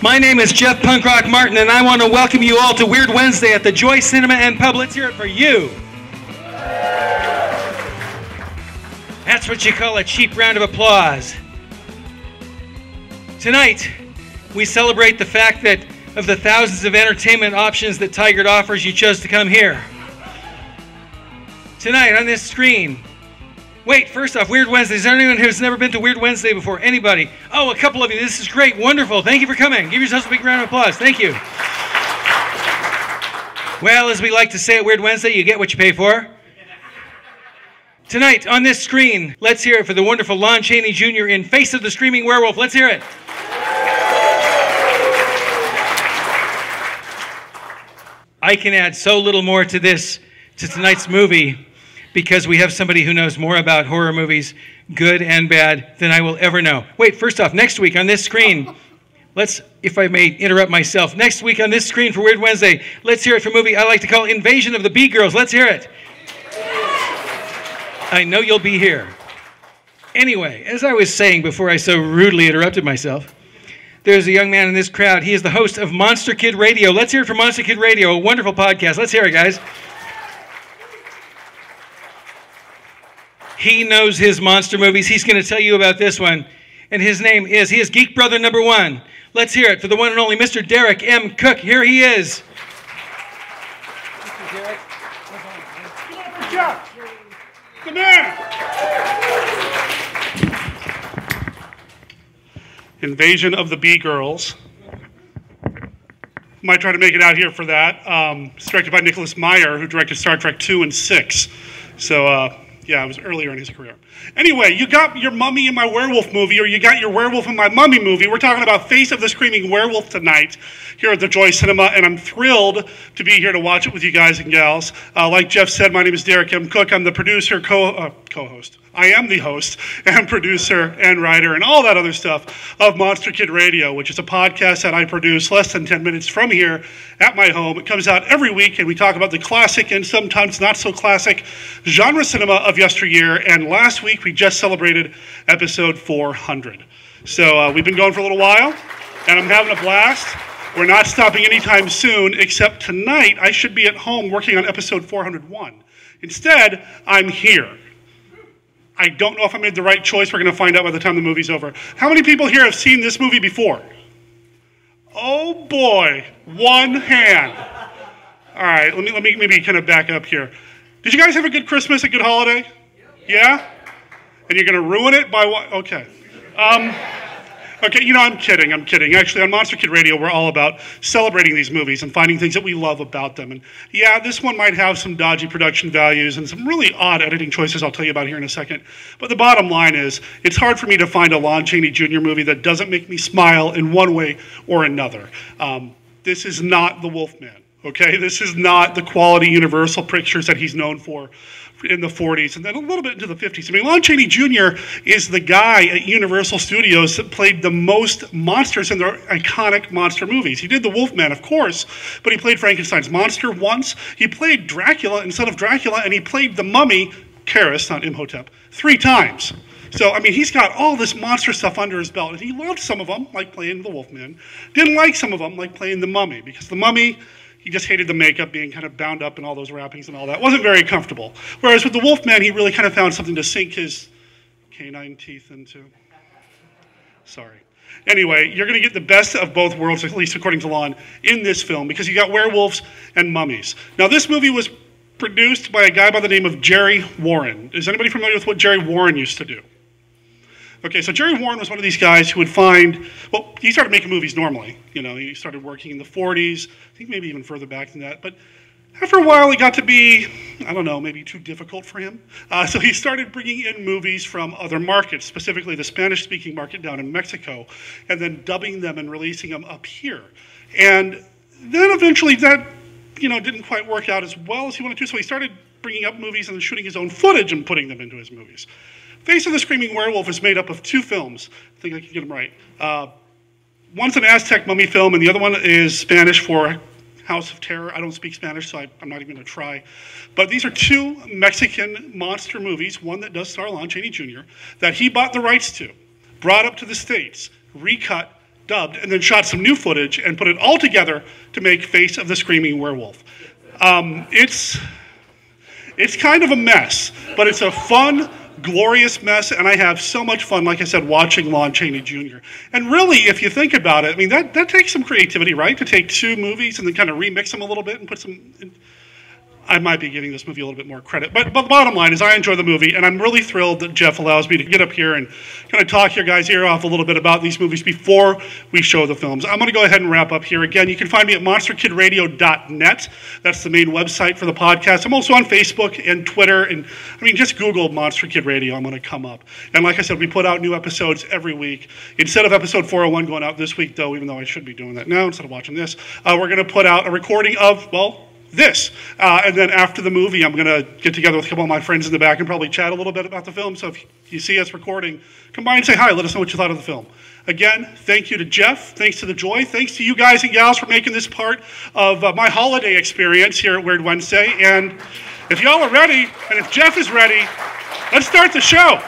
My name is Jeff Punk Rock Martin, and I want to welcome you all to Weird Wednesday at the Joy Cinema and Pub. Let's hear it for you. That's what you call a cheap round of applause. Tonight, we celebrate the fact that of the thousands of entertainment options that Tigard offers, you chose to come here. Tonight on this screen. Wait, first off, Weird Wednesday. Is there anyone who's never been to Weird Wednesday before? Anybody? Oh, a couple of you. This is great. Wonderful. Thank you for coming. Give yourselves a big round of applause. Thank you. Well, as we like to say at Weird Wednesday, you get what you pay for. Tonight on this screen, let's hear it for the wonderful Lon Chaney Jr. in Face of the Screaming Werewolf. Let's hear it. I can add so little more to tonight's movie, because we have somebody who knows more about horror movies, good and bad, than I will ever know. Wait, first off, next week on this screen, if I may interrupt myself, next week on this screen for Weird Wednesday, let's hear it for a movie I like to call Invasion of the Bee Girls. Let's hear it. I know you'll be here. Anyway, as I was saying before I so rudely interrupted myself, there's a young man in this crowd. He is the host of Monster Kid Radio. Let's hear it for Monster Kid Radio, a wonderful podcast. Let's hear it, guys. He knows his monster movies. He's going to tell you about this one. And his name is, he is Geek Brother number 1. Let's hear it for the one and only Mr. Derek M. Cook. Here he is. Mr. Derek. Good job. The man. Invasion of the Bee Girls. Might try to make it out here for that. It's directed by Nicholas Meyer, who directed Star Trek 2 and 6. So, yeah, it was earlier in his career. Anyway, you got your Mummy in My Werewolf movie, or you got your Werewolf in My Mummy movie. We're talking about Face of the Screaming Werewolf tonight here at the Joy Cinema, and I'm thrilled to be here to watch it with you guys and gals. Like Jeff said, my name is Derek M. Cook. I'm the producer, co-host. I am the host and producer and writer and all that other stuff of Monster Kid Radio, which is a podcast that I produce less than 10 minutes from here at my home. It comes out every week, and we talk about the classic and sometimes not so classic genre cinema of yesteryear. And last week, we just celebrated episode 400. So we've been going for a little while, and I'm having a blast. We're not stopping anytime soon, except tonight I should be at home working on episode 401. Instead, I'm here. I don't know if I made the right choice. We're going to find out by the time the movie's over. How many people here have seen this movie before? Oh boy, one hand. All right, let me maybe kind of back up here. Did you guys have a good Christmas, a good holiday? Yeah? And you're going to ruin it by what? Okay. Okay, you know, I'm kidding. Actually, on Monster Kid Radio, we're all about celebrating these movies and finding things that we love about them. And yeah, this one might have some dodgy production values and some really odd editing choices I'll tell you about here in a second. But the bottom line is, it's hard for me to find a Lon Chaney Jr. movie that doesn't make me smile in one way or another. This is not The Wolfman, okay? This is not the quality Universal pictures that he's known for in the 40s and then a little bit into the 50s. I mean, Lon Chaney Jr. is the guy at Universal Studios that played the most monsters in their iconic monster movies. He did The Wolfman, of course, but he played Frankenstein's monster once. He played Dracula instead of Dracula, and he played the mummy, Karis, not Imhotep, 3 times. So, I mean, he's got all this monster stuff under his belt, and he loved some of them, like playing The Wolfman. Didn't like some of them, like playing the mummy, because the mummy, he just hated the makeup, being kind of bound up in all those wrappings and all that. Wasn't very comfortable. Whereas with the Wolfman, he really kind of found something to sink his canine teeth into. Sorry. Anyway, you're going to get the best of both worlds, at least according to Lon, in this film, because you got werewolves and mummies. Now, this movie was produced by a guy by the name of Jerry Warren. Is anybody familiar with what Jerry Warren used to do? Okay, so Jerry Warren was one of these guys who would find, well, he started making movies normally. You know, he started working in the 40s, I think maybe even further back than that. But after a while, it got to be, I don't know, maybe too difficult for him. So he started bringing in movies from other markets, specifically the Spanish-speaking market down in Mexico, and then dubbing them and releasing them up here. And then eventually that, you know, didn't quite work out as well as he wanted to, so he started bringing up movies and shooting his own footage and putting them into his movies. Face of the Screaming Werewolf is made up of 2 films. I think I can get them right. One's an Aztec mummy film, and the other one is Spanish for House of Terror. I don't speak Spanish, so I'm not even going to try. But these are 2 Mexican monster movies, one that does star Lon Chaney Jr., that he bought the rights to, brought up to the States, recut, dubbed, and then shot some new footage and put it all together to make Face of the Screaming Werewolf. It's kind of a mess, but it's a fun, glorious mess, and I have so much fun, like I said, watching Lon Chaney Jr. And really, if you think about it, I mean, that takes some creativity, right? To take two movies and then kind of remix them a little bit and put some... I might be giving this movie a little bit more credit. But the bottom line is I enjoy the movie, and I'm really thrilled that Jeff allows me to get up here and kind of talk your guys' ear off a little bit about these movies before we show the films. I'm going to go ahead and wrap up here. Again, you can find me at monsterkidradio.net. That's the main website for the podcast. I'm also on Facebook and Twitter, and I mean, just Google Monster Kid Radio. I'm going to come up. And like I said, we put out new episodes every week. Instead of episode 401 going out this week, though, even though I should be doing that now instead of watching this, we're going to put out a recording of, well, this. And then after the movie, I'm going to get together with a couple of my friends in the back and probably chat a little bit about the film. So if you see us recording, come by and say hi. Let us know what you thought of the film. Again, thank you to Jeff. Thanks to The Joy. Thanks to you guys and gals for making this part of my holiday experience here at Weird Wednesday. And if y'all are ready, and if Jeff is ready, let's start the show.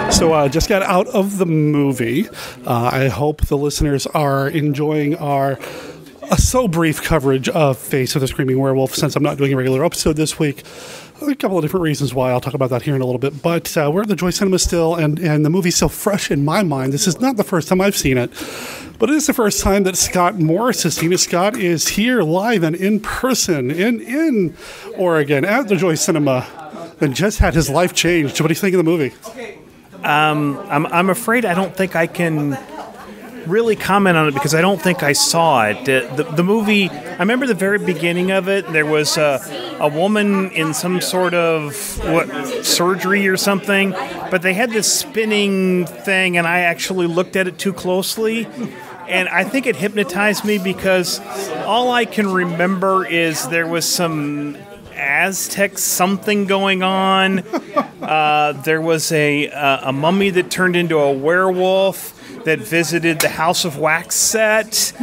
So just got out of the movie. I hope the listeners are enjoying our so brief coverage of Face of the Screaming Werewolf, since I'm not doing a regular episode this week. A couple of different reasons why. I'll talk about that here in a little bit. But we're at the Joy Cinema still, and the movie's so fresh in my mind. This is not the first time I've seen it, but it is the first time that Scott Morris has seen it. Scott is here live and in person in Oregon at the Joy Cinema and just had his life changed. What do you think of the movie? I'm afraid I don't think I can really comment on it because I don't think I saw it. The movie, I remember the very beginning of it. There was a woman in some sort of surgery or something, but they had this spinning thing, and I actually looked at it too closely. And I think it hypnotized me because all I can remember is there was some Aztec something going on. There was a mummy that turned into a werewolf that visited the House of Wax set,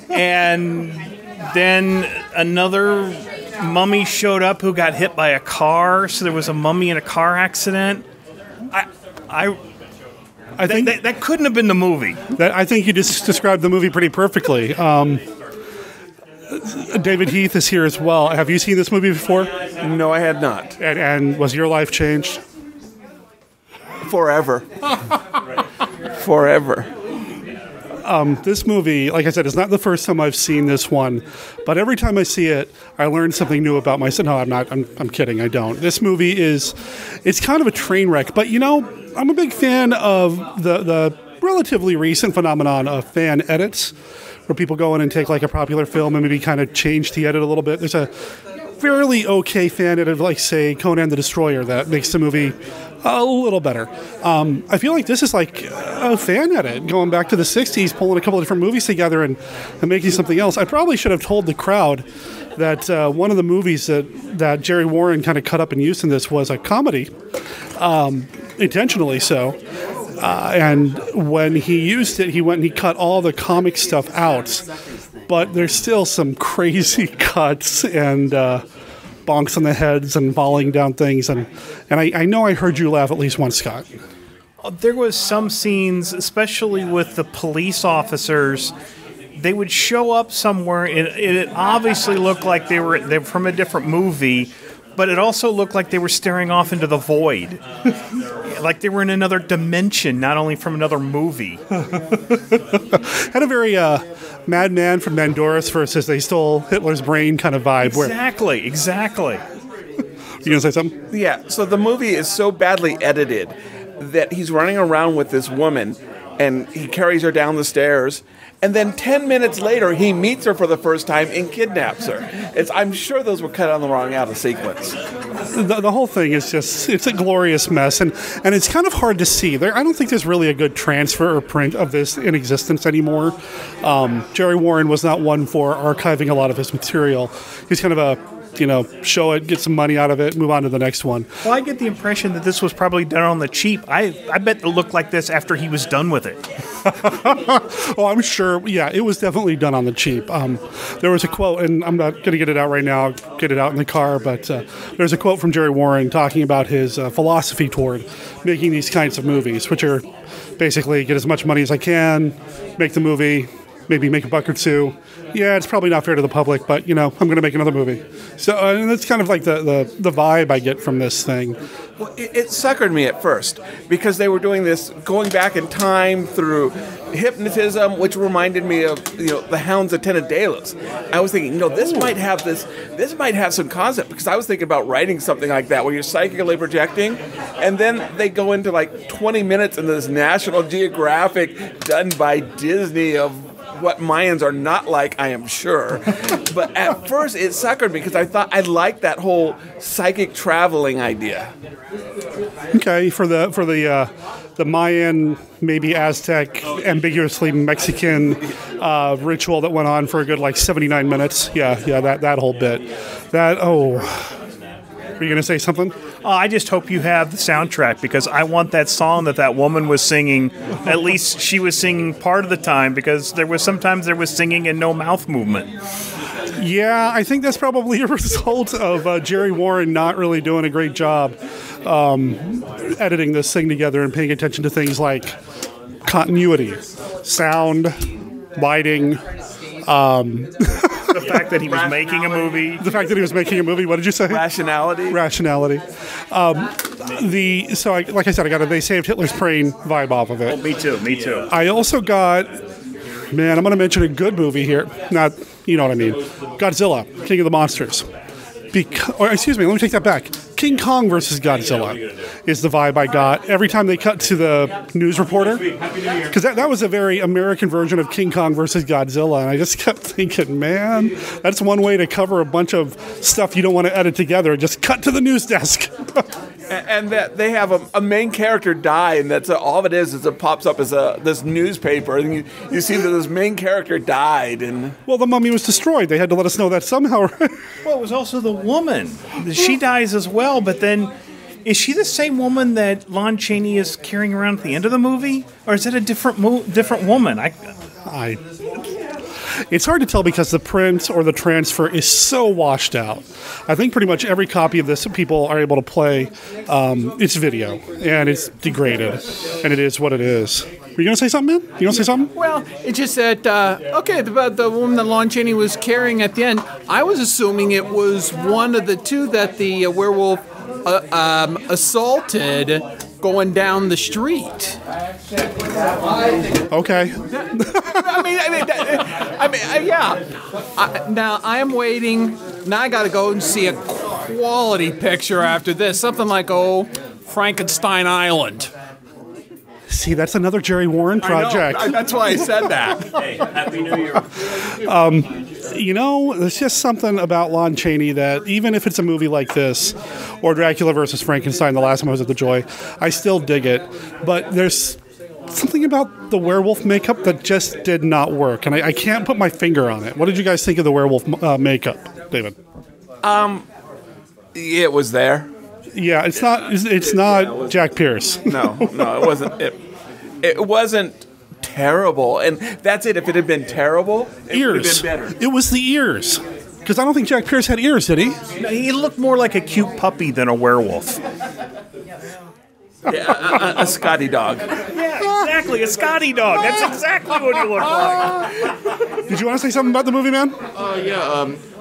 and then another mummy showed up who got hit by a car. So there was a mummy in a car accident. I think that couldn't have been the movie. I think you just described the movie pretty perfectly. David Heath is here as well. Have you seen this movie before? No, I had not. And was your life changed? Forever. Forever. This movie, like I said, it's not the first time I've seen this one, but every time I see it, I learn something new about myself. No, I'm not. I'm kidding. I don't. This movie it's kind of a train wreck, but you know, I'm a big fan of the relatively recent phenomenon of fan edits, where people go in and take like a popular film and maybe kind of change the edit a little bit. There's a fairly okay fan edit of, like, say, Conan the Destroyer that makes the movie a little better. I feel like this is like a fan edit, going back to the 60s, pulling a couple of different movies together and making something else. I probably should have told the crowd that one of the movies that Jerry Warren kind of cut up and used in this was a comedy, intentionally so. And when he used it, he went and he cut all the comic stuff out. But there's still some crazy cuts and bonks on the heads and falling down things. And I know I heard you laugh at least once, Scott. There was some scenes, especially with the police officers. They would show up somewhere, and it obviously looked like they were from a different movie, but it also looked like they were staring off into the void. Like they were in another dimension, not only from another movie. Had a very Madman from Mandorus versus They Stole Hitler's Brain kind of vibe. Exactly. You going to say something? Yeah, so the movie is so badly edited that he's running around with this woman, and he carries her down the stairs, and then 10 minutes later, he meets her for the first time and kidnaps her. I'm sure those were cut on the wrong out of sequence. The whole thing is it's a glorious mess, and it's kind of hard to see. I don't think there's really a good transfer or print of this in existence anymore. Jerry Warren was not one for archiving a lot of his material. He's kind of a show it, get some money out of it, move on to the next one. Well, I get the impression that this was probably done on the cheap. I bet it looked like this after he was done with it. Oh, I'm sure. Yeah, it was definitely done on the cheap. There was a quote, and I'm not going to get it out right now. I'll get it out in the car, but there's a quote from Jerry Warren talking about his philosophy toward making these kinds of movies, which are basically get as much money as I can, make the movie, maybe make a buck or two. Yeah, it's probably not fair to the public, but, I'm going to make another movie. So that's kind of like the vibe I get from this thing. Well, it suckered me at first because they were doing this, going back in time through hypnotism, which reminded me of, the Hounds of Tenedalus. I was thinking, this might have some concept, because I was thinking about writing something like that where you're psychically projecting, and then they go into like 20 minutes in this National Geographic done by Disney of what Mayans are not like, I am sure. But at first it suckered me because I thought I liked that whole psychic traveling idea. Okay, for the Mayan, maybe Aztec, ambiguously Mexican ritual that went on for a good 79 minutes. Yeah, that whole bit. Were you going to say something? I just hope you have the soundtrack, because I want that song that woman was singing. At least she was singing part of the time, because sometimes there was singing and no mouth movement. Yeah, I think that's probably a result of Jerry Warren not really doing a great job editing this thing together and paying attention to things like continuity, sound, lighting, the fact that he was making a movie. The fact that he was making a movie. What did you say? Rationality. Like I said, I got a They Saved Hitler's Brain vibe off of it. Oh, me too. I also got, I'm going to mention a good movie here. Not, you know what I mean. Godzilla, King of the Monsters. Excuse me, let me take that back. King Kong versus Godzilla is the vibe I got every time they cut to the news reporter, because that was a very American version of King Kong versus Godzilla, and I just kept thinking, man, that's one way to cover a bunch of stuff you don't want to edit together. Just cut to the news desk. And that they have a main character die, and that's all of it is it pops up as this newspaper, and you see that this main character died. And well, the mummy was destroyed. They had to let us know that somehow. Well, it was also the woman. She dies as well, but then is she the same woman that Lon Chaney is carrying around at the end of the movie, or is it a different woman? It's hard to tell because the print or the transfer is so washed out. I think pretty much every copy of this people are able to play. It's video, and it's degraded, and it is what it is. Were you going to say something, man? You going to say something? Well, it's just that, about the woman that Lon Chaney was carrying at the end, I was assuming it was one of the two that the werewolf assaulted going down the street. Okay. Yeah. Now I am waiting. Now I got to go and see a quality picture after this. Something like Frankenstein Island. See, that's another Jerry Warren project. I know. That's why I said that. Hey, Happy New Year. There's just something about Lon Chaney that even if it's a movie like this, or Dracula versus Frankenstein, the last time I was at the Joy, I still dig it. But there's something about the werewolf makeup that just did not work, and I can't put my finger on it. What did you guys think of the werewolf makeup, David? It was there. Yeah, it's not Jack Pierce. No, it wasn't. It wasn't terrible, and that's it. If it had been terrible, it would have Ears. been better. It was the ears. Because I don't think Jack Pierce had ears, did he? He looked more like a cute puppy than a werewolf. Yeah, a Scotty dog. Yeah, exactly. A Scotty dog. That's exactly what he looked like. Did you want to say something about the movie, man?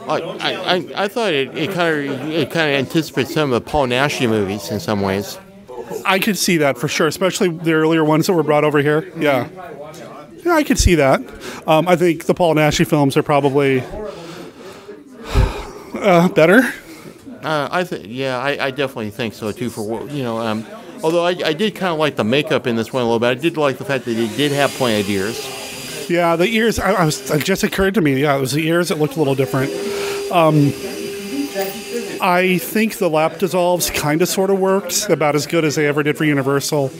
I thought it kind of anticipates some of the Paul Naschy movies in some ways. I could see that for sure, especially the earlier ones that were brought over here. Yeah. Yeah, I could see that. I think the Paul Naschy films are probably better. I definitely think so too. Although I did kind of like the makeup in this one a little bit. I did like the fact that it did have pointed ears. Yeah, the ears. It just occurred to me. Yeah, it was the ears that looked a little different. I think the lap dissolves kind of sort of worked about as good as they ever did for Universal.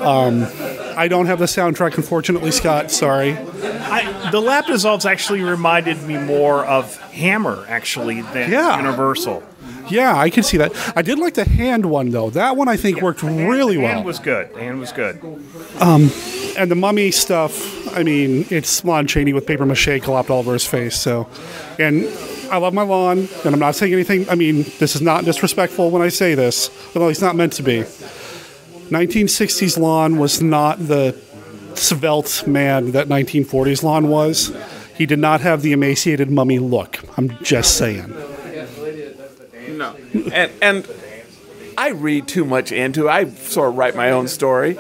I don't have the soundtrack, unfortunately, Scott. Sorry. The lap dissolves actually reminded me more of Hammer, actually, than Universal. Yeah, I can see that. I did like the hand one, though. That one, I think, worked really well. The hand was good. And the mummy stuff, I mean, it's Lon Chaney with paper mache collapsed all over his face. So, and I love my Lon, and I'm not saying anything. I mean, this is not disrespectful when I say this, although it's not meant to be. 1960s Lon was not the svelte man that 1940s Lon was. He did not have the emaciated mummy look. I'm just saying. No. And I read too much into it. I sort of write my own story.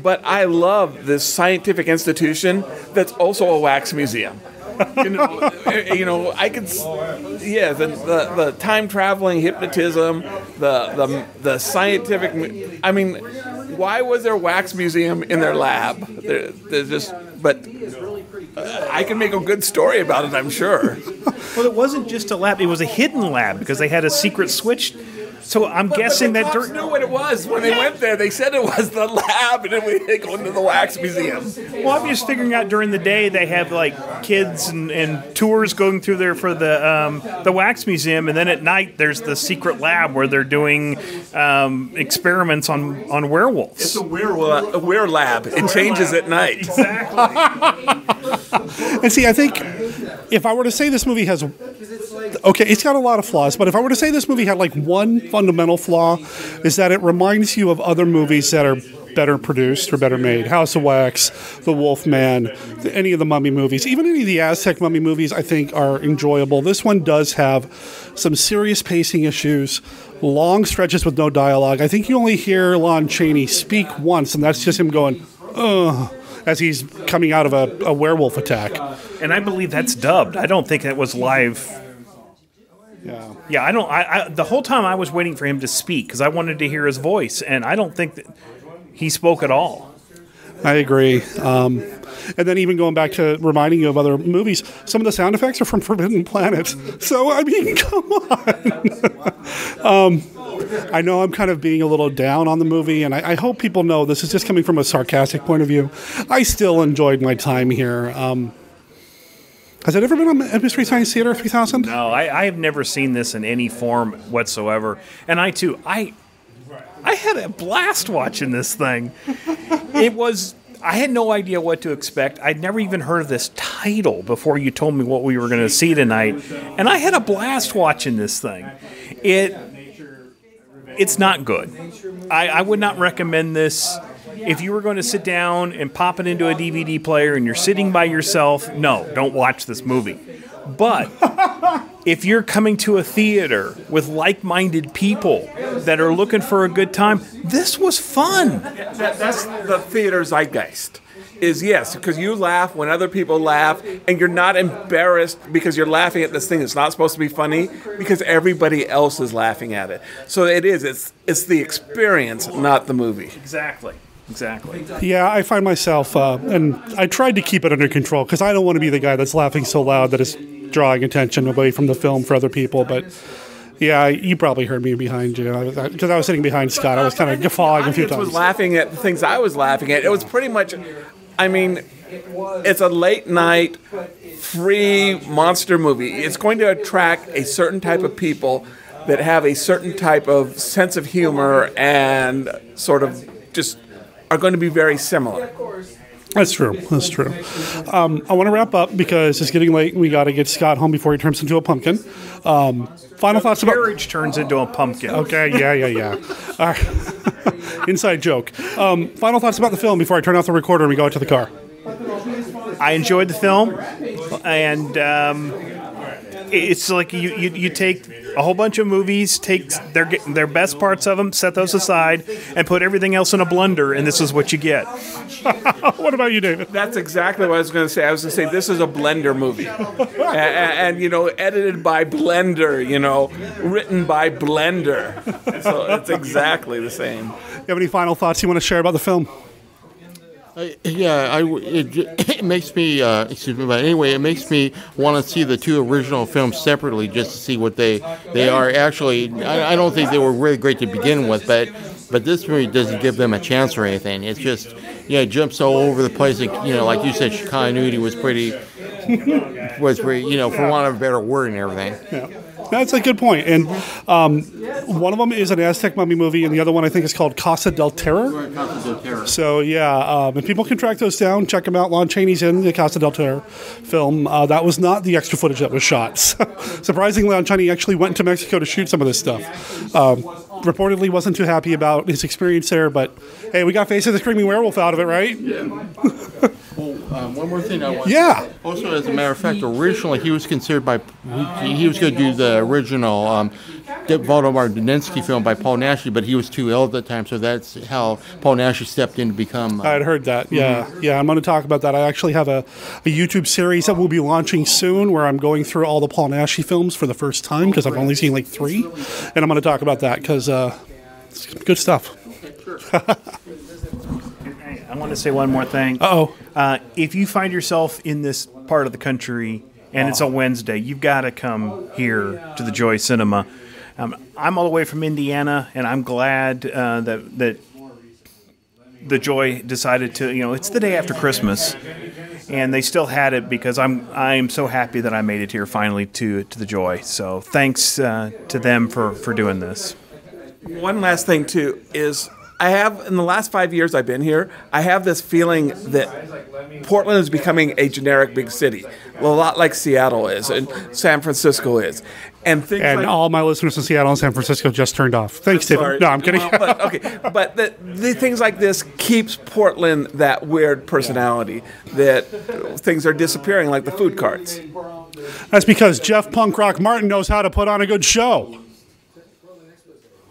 But I love this scientific institution that's also a wax museum. I could, the time traveling hypnotism, the scientific. I mean, why was there a wax museum in their lab? I can make a good story about it, I'm sure. Well, it wasn't just a lab; it was a hidden lab because they had a secret switch. So I'm guessing that the cops knew what it was when they went there. They said it was the lab, and then they go into the wax museum. Well, I'm just figuring out during the day they have like kids and tours going through there for the wax museum, and then at night there's the secret lab where they're doing experiments on werewolves. It's a were lab. It changes at night. Exactly. And see, I think if I were to say this movie has... Okay, it's got a lot of flaws, but if I were to say this movie had like one fundamental flaw, is that it reminds you of other movies that are better produced or better made. House of Wax, The Wolfman, any of the Mummy movies, even any of the Aztec Mummy movies, I think are enjoyable. This one does have some serious pacing issues, long stretches with no dialogue. I think you only hear Lon Chaney speak once, and that's just him going, ugh, as he's coming out of a werewolf attack. And I believe that's dubbed. I don't think that was live. Yeah, I don't. The whole time I was waiting for him to speak because I wanted to hear his voice, and I don't think that he spoke at all. I agree. And then even going back to reminding you of other movies, some of the sound effects are from Forbidden Planet. So, I mean, come on. I know I'm kind of being a little down on the movie, and I hope people know this is just coming from a sarcastic point of view. I still enjoyed my time here. Has it ever been on Mystery Science Theater 3000? No, I have never seen this in any form whatsoever. And I had a blast watching this thing. I had no idea what to expect. I'd never even heard of this title before you told me what we were going to see tonight. And I had a blast watching this thing. It's not good. I would not recommend this. If you were going to sit down and pop it into a DVD player and you're sitting by yourself, no, don't watch this movie. But if you're coming to a theater with like-minded people that are looking for a good time, this was fun. That's the theater zeitgeist. Yes, because you laugh when other people laugh, and you're not embarrassed because you're laughing at this thing that's not supposed to be funny because everybody else is laughing at it. So it's the experience, not the movie. Exactly. Yeah, I find myself, and I tried to keep it under control because I don't want to be the guy that's laughing so loud that it's drawing attention away from the film for other people. But yeah, you probably heard me behind you because I was sitting behind Scott. I was kind of guffawing a few times. I was laughing at the things I was laughing at. It was pretty much, I mean, it's a late night, free monster movie. It's going to attract a certain type of people that have a certain type of sense of humor and sort of just are going to be very similar. That's true. That's true. I want to wrap up because it's getting late and we got to get Scott home before he turns into a pumpkin. Final thoughts about... Carriage turns into a pumpkin. Okay, yeah. Inside joke. Final thoughts about the film before I turn off the recorder and we go out to the car. I enjoyed the film, and it's like you take a whole bunch of movies, take their best parts of them, set those aside, and put everything else in a blender, and this is what you get. What about you, David? That's exactly what I was going to say. I was going to say this is a Blender movie. and edited by Blender, written by Blender. So it's exactly the same. You have any final thoughts you want to share about the film? It makes me, but anyway, it makes me want to see the two original films separately just to see what they are actually. I don't think they were really great to begin with, but this movie doesn't give them a chance or anything. It's just, it jumps all over the place. And, like you said, continuity was pretty, for want of a better word and everything. Yeah. That's a good point. And one of them is an Aztec mummy movie, and the other one I think is called Casa del Terror. Right, Casa del Terror. So, and people can track those down. Check them out. Lon Chaney's in the Casa del Terror film. That was not the extra footage that was shot. Surprisingly, Lon Chaney actually went to Mexico to shoot some of this stuff. Reportedly wasn't too happy about his experience there, but hey, we got Face of the Screaming Werewolf out of it, right? Yeah. One more thing I want. Yeah. Also, as a matter of fact, originally he was considered he was going to do the original Valdemar Daninsky film by Paul Naschy, but he was too ill at the time, so that's how Paul Naschy stepped in to become. I had heard that. Yeah, I'm going to talk about that. I actually have a YouTube series that will be launching soon, where I'm going through all the Paul Naschy films for the first time because I've only seen like 3, and I'm going to talk about that because it's good stuff. I want to say one more thing. If you find yourself in this part of the country and it's a Wednesday, you've got to come here to the Joy Cinema. I'm all the way from Indiana, and I'm glad that the Joy decided to, it's the day after Christmas, and they still had it because I'm so happy that I made it here finally to the Joy. So thanks to them for doing this. One last thing, too, is I have, in the last 5 years I've been here, I have this feeling that Portland is becoming a generic big city, a lot like Seattle is and San Francisco is. And all my listeners in Seattle and San Francisco just turned off. Thanks, David. No, I'm kidding. But the things like this keeps Portland that weird personality that things are disappearing, like the food carts. That's because Jeff Punk Rock Martin knows how to put on a good show.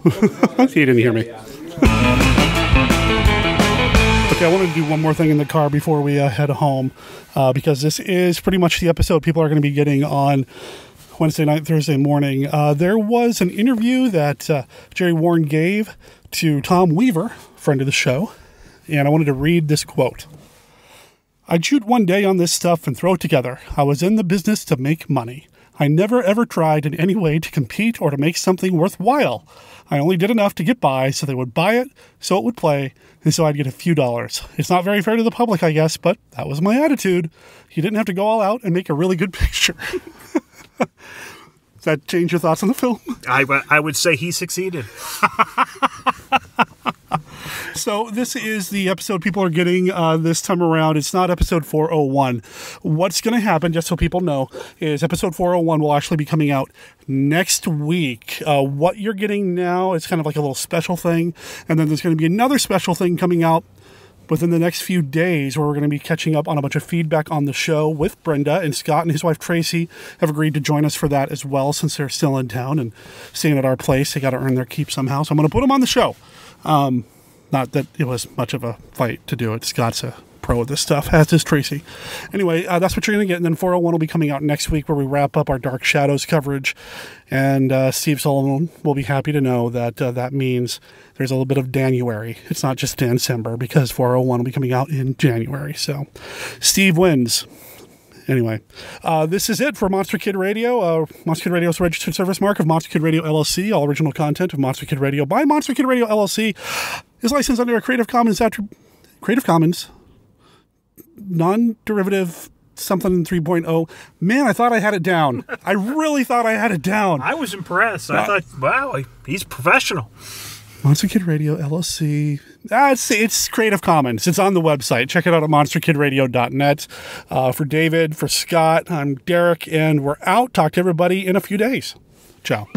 He didn't hear me. Okay, I wanted to do one more thing in the car before we head home, because this is pretty much the episode people are going to be getting on Wednesday night, Thursday morning. There was an interview that Jerry Warren gave to Tom Weaver, friend of the show, and I wanted to read this quote. "I'd shoot one day on this stuff and throw it together. I was in the business to make money. I never ever tried in any way to compete or to make something worthwhile. I only did enough to get by so they would buy it, so it would play, and so I'd get a few dollars. It's not very fair to the public, I guess, but that was my attitude. You didn't have to go all out and make a really good picture." Does that change your thoughts on the film? I would say he succeeded. So this is the episode people are getting this time around. It's not episode 401. What's going to happen, just so people know, is episode 401 will actually be coming out next week. What you're getting now is kind of like a little special thing. And then there's going to be another special thing coming out within the next few days where we're going to be catching up on a bunch of feedback on the show with Brenda, and Scott and his wife Tracy have agreed to join us for that as well since they're still in town and staying at our place. They got to earn their keep somehow. So I'm going to put them on the show. Not that it was much of a fight to do it. Scott's a pro of this stuff, as is Tracy. Anyway, that's what you're going to get. And then 401 will be coming out next week where we wrap up our Dark Shadows coverage. And Steve Sullivan will be happy to know that that means there's a little bit of January. It's not just Dancember, because 401 will be coming out in January. So Steve wins. Anyway, this is it for Monster Kid Radio. Monster Kid Radio is a registered service mark of Monster Kid Radio LLC. All original content of Monster Kid Radio by Monster Kid Radio LLC is licensed under a Creative Commons non-derivative something 3.0. Man, I thought I had it down. I really thought I had it down. I was impressed. I thought, wow, he's professional. Monster Kid Radio LLC. It's Creative Commons. It's on the website. Check it out at monsterkidradio.net. For David, for Scott, I'm Derek, and we're out. Talk to everybody in a few days. Ciao.